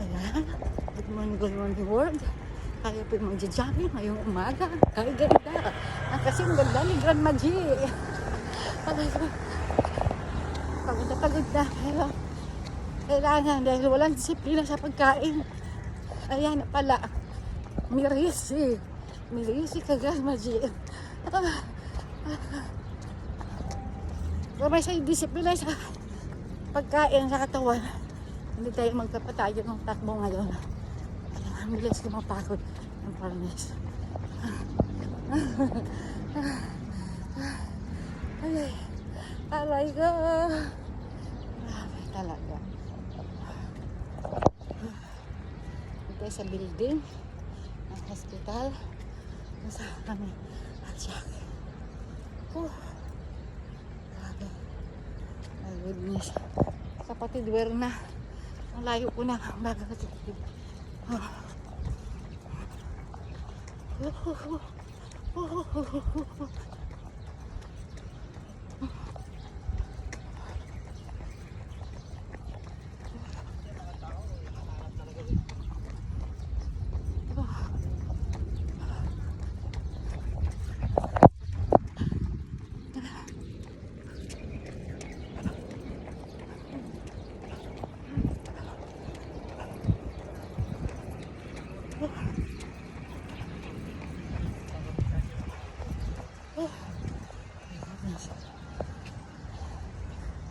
Ayan. Good morning world. Tayo po mag-jogging ngayong umaga. Ay, ganda. Kasi ang ganda ni Grandma G. Pagod na. Pero, kailangan dahil walang disiplina sa pagkain. Ayan pala. Mirisi ka Grandma G. Kung may disiplina sa pagkain sa katawan, hindi tayo magkapatayo ng takbo ngayon. Ang bilis lumapagod ng farmers. Aray ko. Grabe talaga. Ito sa building ng hospital. Nasa kami at siyak. Grabe. My goodness. Kapatid, where na? Ang layo ko na. Baga kapatid.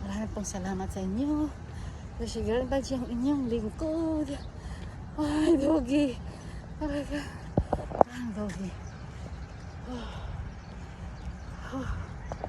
Maraming pong salamat sa inyo. Kasi Grandma G ang inyong lingkod. Ay, Doggy. Ay, Doggy.